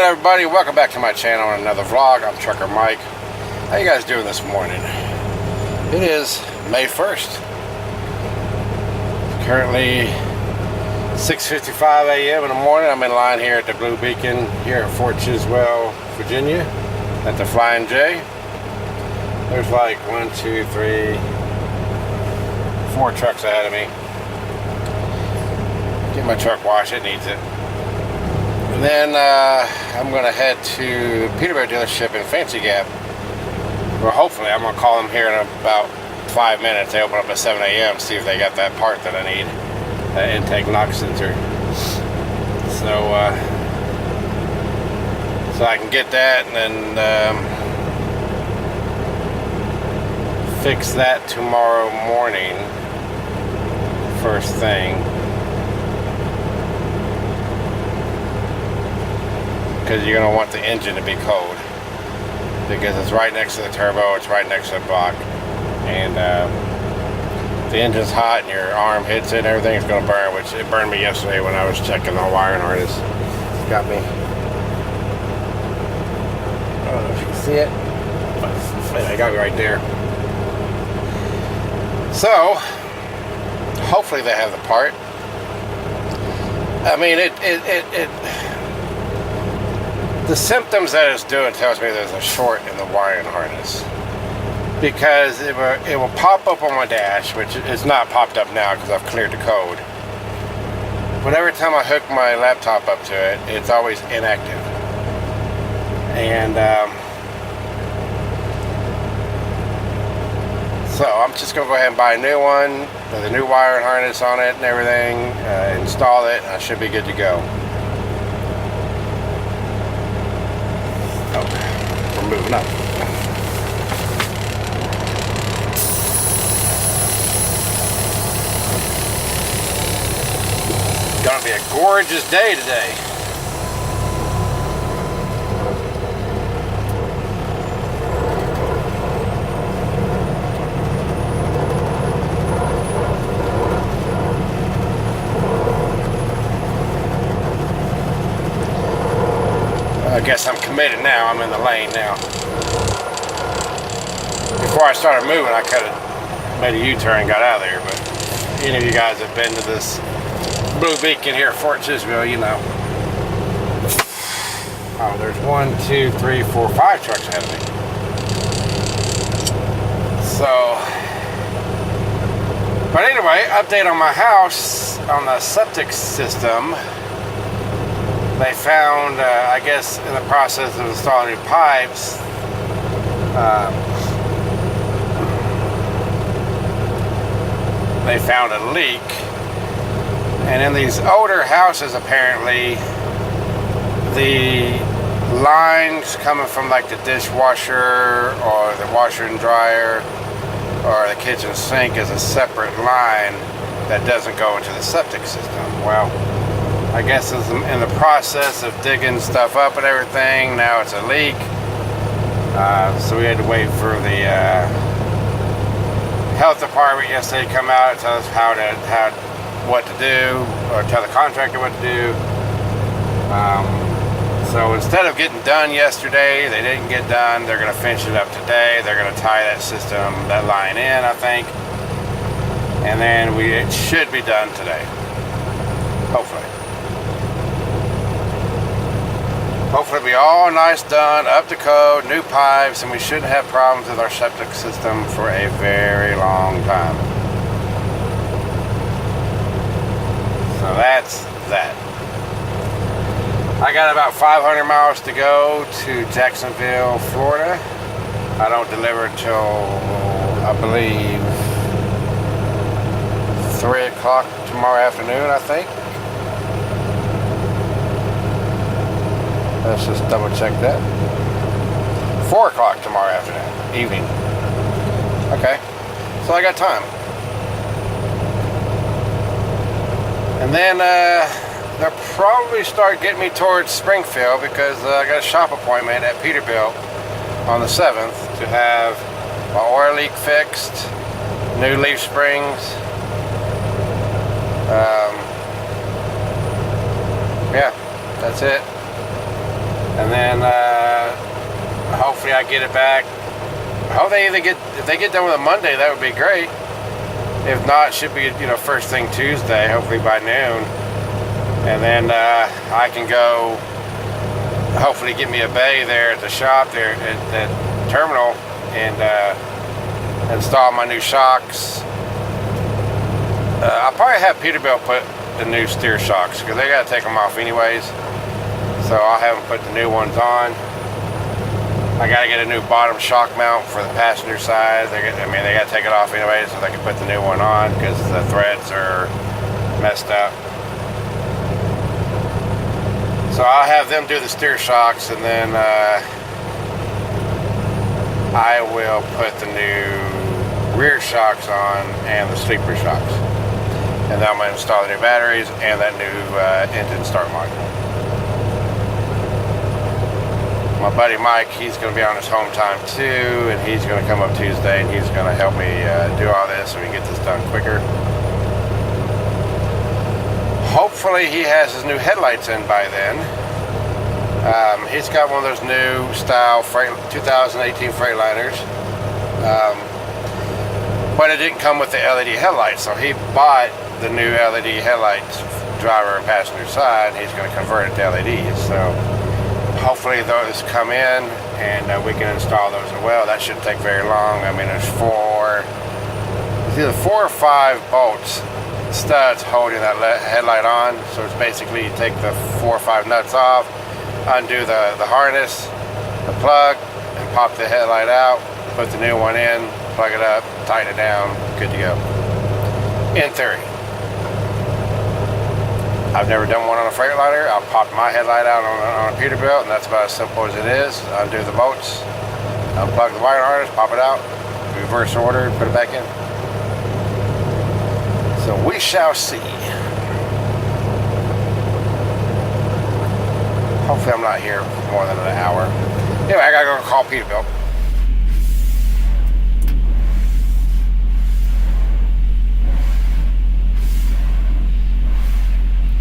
everybody? Welcome back to my channel on another vlog. I'm Trucker Mike. How you guys doing this morning? It is May 1st. Currently 6:55 a.m. in the morning. I'm in line here at the Blue Beacon here at Fort Chiswell, Virginia at the Flying J. There's like 1, 2, 3, 4 trucks ahead of me. Get my truck washed, it needs it. And then I'm going to head to Peterbilt dealership in Fancy Gap. Well, hopefully, I'm going to call them here in about 5 minutes. They open up at 7 a.m. see if they got that part that I need, that intake knock sensor. So I can get that and then fix that tomorrow morning, first thing. Because you're going to want the engine to be cold, because it's right next to the turbo, it's right next to the block, and if the engine's hot and your arm hits it and everything, it's going to burn, which it burned me yesterday when I was checking the wiring harness. Got me. I don't know if you can see it, but it got me right there. So hopefully they have the part. I mean, the symptoms that it's doing tells me there's a short in the wiring harness, because it will pop up on my dash, which is not popped up now because I've cleared the code. But every time I hook my laptop up to it, it's always inactive. And so I'm just going to go ahead and buy a new one with a new wiring harness on it and everything, install it, and I should be good to go. We're moving up. Gonna be a gorgeous day today. I guess I'm committed now. I'm in the lane now. Before I started moving, I could have made a U-turn and got out of there, but any of you guys have been to this Blue Beacon here at Fort Chiswell, you know. Oh, there's 1, 2, 3, 4, 5 trucks ahead of me. So, but anyway, update on my house, on the septic system. They found, I guess, in the process of installing new pipes, they found a leak. And in these older houses, apparently, the lines coming from like the dishwasher or the washer and dryer or the kitchen sink is a separate line that doesn't go into the septic system. Well, I guess it's in the process of digging stuff up and everything. Now it's a leak. So we had to wait for the health department yesterday to come out and tell us what to do, or tell the contractor what to do. So instead of getting done yesterday, they didn't get done. They're going to finish it up today. They're going to tie that system, that line in, I think. And then it should be done today. Hopefully. Hopefully it'll be all nice, done, up to code, new pipes, and we shouldn't have problems with our septic system for a very long time. So that's that. I got about 500 miles to go to Jacksonville, Florida. I don't deliver till, I believe, 3 o'clock tomorrow afternoon, I think. Let's just double check that. 4 o'clock tomorrow afternoon, evening. Okay, so I got time. And then they'll probably start getting me towards Springfield, because I got a shop appointment at Peterbilt on the 7th to have my oil leak fixed, new leaf springs. Yeah, that's it. And then hopefully I get it back. I hope they if they get done with it Monday, that would be great. If not, it should be, you know, first thing Tuesday, hopefully by noon. And then I can go, hopefully get me a bay there at the shop there at that terminal and install my new shocks. I'll probably have Peterbilt put the new steer shocks because they got to take them off anyways. So I'll have them put the new ones on. I got to get a new bottom shock mount for the passenger side. They got to take it off anyways so they can put the new one on because the threads are messed up. So I'll have them do the steer shocks, and then I will put the new rear shocks on and the sleeper shocks. And then I'm going to install the new batteries and that new engine start module. My buddy Mike, he's going to be on his home time too, and he's going to come up Tuesday and he's going to help me do all this so we can get this done quicker. Hopefully he has his new headlights in by then. He's got one of those new style 2018 Freightliners, but it didn't come with the LED headlights, so he bought the new LED headlights, driver and passenger side. He's going to convert it to LEDs, so hopefully those come in and we can install those as well. That shouldn't take very long. I mean, there's either 4 or 5 bolts, studs holding that headlight on. So it's basically you take the 4 or 5 nuts off, undo the harness, the plug, and pop the headlight out, put the new one in, plug it up, tighten it down, good to go. In theory. I've never done one on a Freightliner. I'll pop my headlight out on a Peterbilt, and that's about as simple as it is. Undo the bolts, unplug the wire harness, pop it out, reverse order, put it back in. So we shall see. Hopefully I'm not here for more than an hour. Anyway, I gotta go call Peterbilt.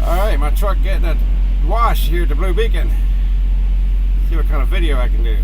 Alright, my truck getting a wash here at the Blue Beacon. See what kind of video I can do.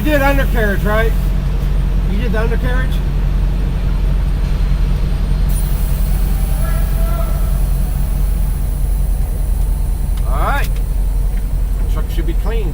You did undercarriage, right? You did the undercarriage? Alright. Truck should be clean.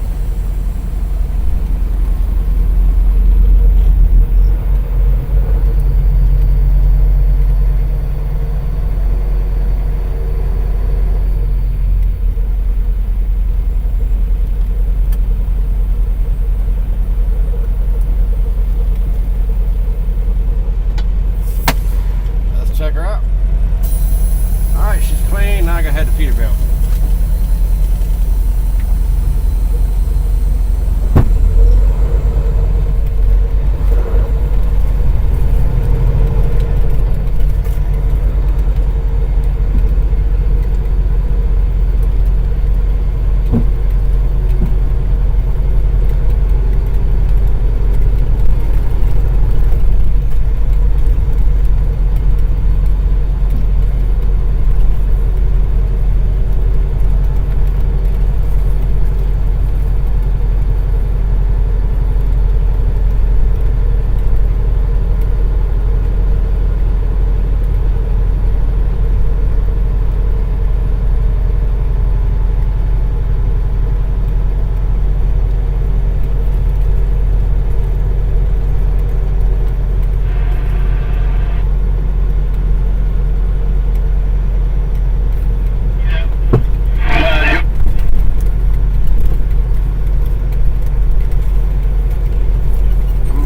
Check her out. Alright, she's clean. Now I gotta head to Peterbilt.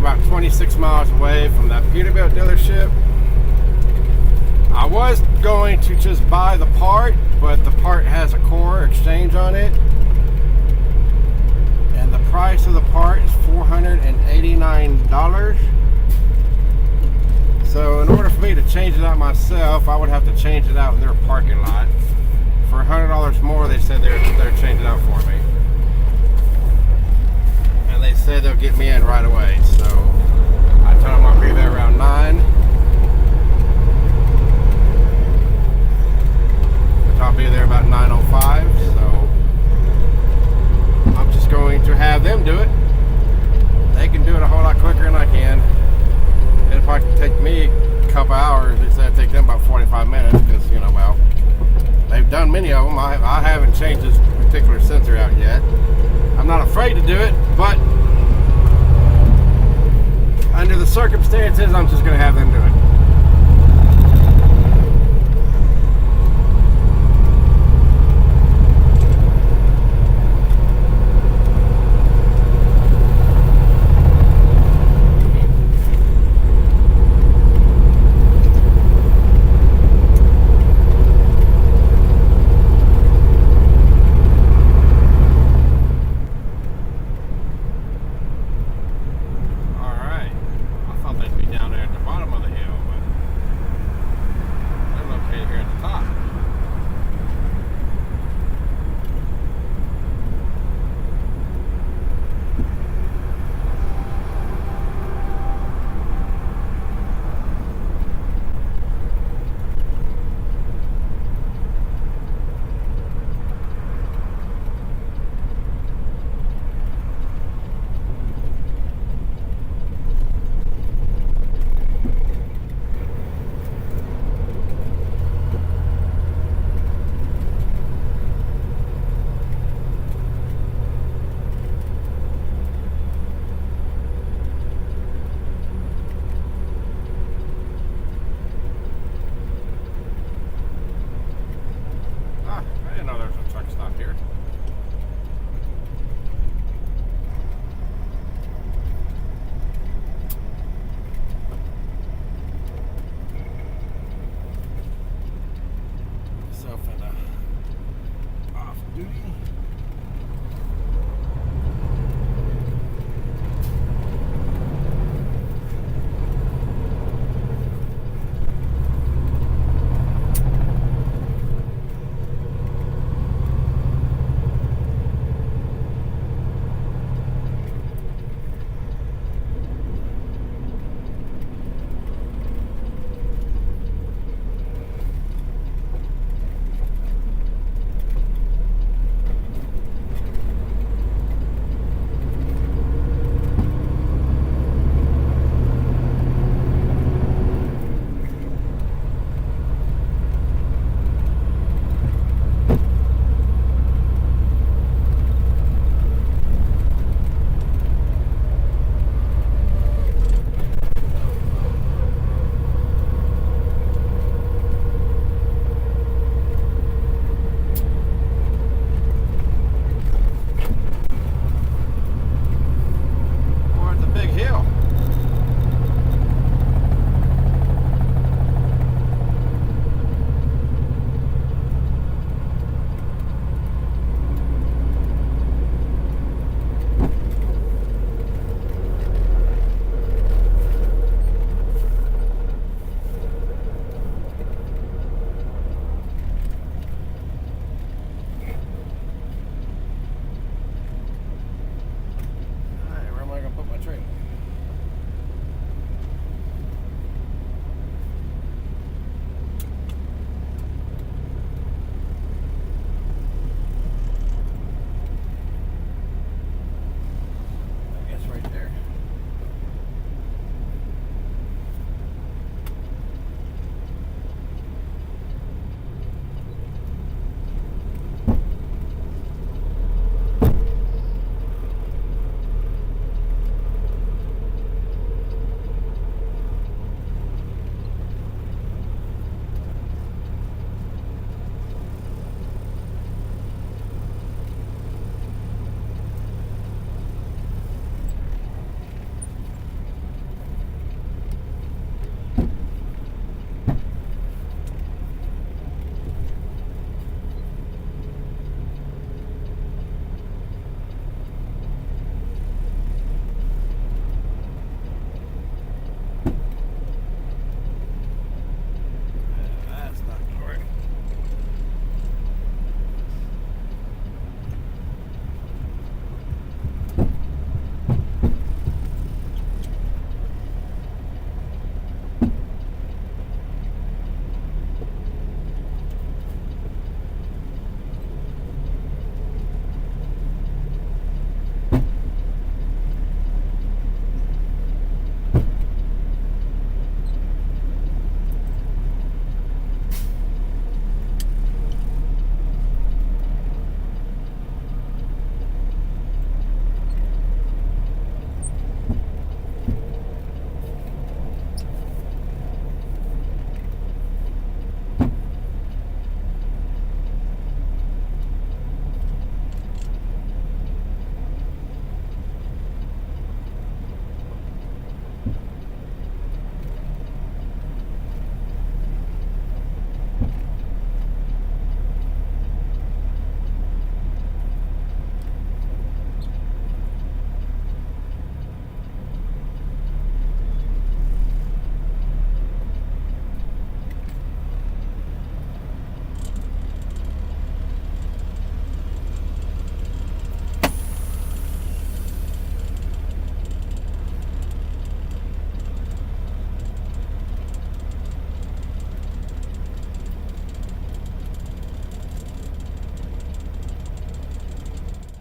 About 26 miles away from that Peterbilt dealership. I was going to just buy the part, but the part has a core exchange on it, and the price of the part is $489. So in order for me to change it out myself, I would have to change it out in their parking lot. For $100 more, they said they're changing it out for me. They said they'll get me in right away, so I told them I'll be there around 9. I'll be there about 9:05, so I'm just going to have them do it. They can do it a whole lot quicker than I can. It'll probably take me a couple hours. They said it'd take them about 45 minutes because, you know, well, they've done many of them. I haven't changed this particular sensor out yet. I'm not afraid to do it, but under the circumstances, I'm just going to have them do it.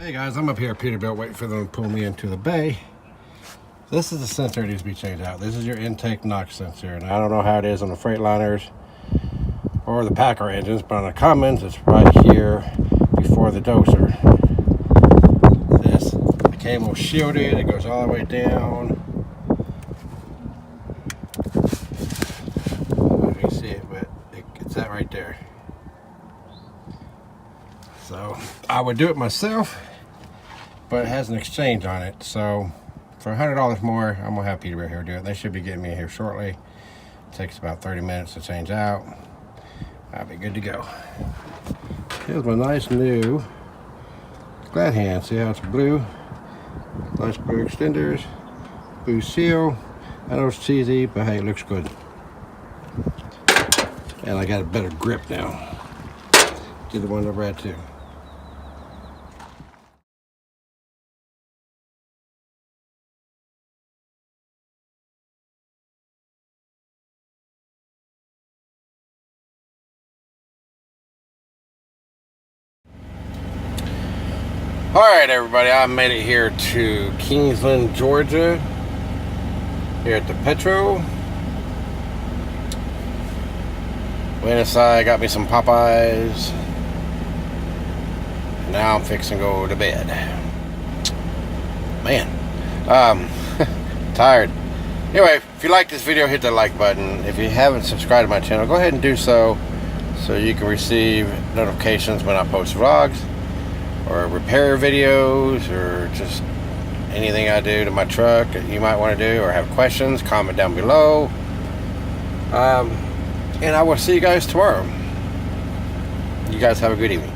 Hey guys, I'm up here at Peterbilt waiting for them to pull me into the bay. This is the sensor that needs to be changed out. This is your intake NOx sensor, and I don't know how it is on the Freightliners or the Packer engines, but on the Cummins, it's right here before the doser. The cable shielded, it goes all the way down. You can see it, but it's that right there. So I would do it myself, but it has an exchange on it. So for $100 more, I'm gonna have Peterbilt here do it. They should be getting me here shortly. It takes about 30 minutes to change out. I'll be good to go. Here's my nice new glad hand. See how it's blue? Nice blue extenders, blue seal. I know it's cheesy, but hey, it looks good. And I got a better grip now. Get the one to Brad too. Alright everybody, I made it here to Kingsland, Georgia, here at the Petro. Went inside, got me some Popeyes. Now I'm fixing to go to bed. Man, tired. Anyway, if you like this video, hit the like button. If you haven't subscribed to my channel, go ahead and do so you can receive notifications when I post vlogs or repair videos or just anything I do to my truck that you might want to do or have questions. Comment down below. And I will see you guys tomorrow. You guys have a good evening.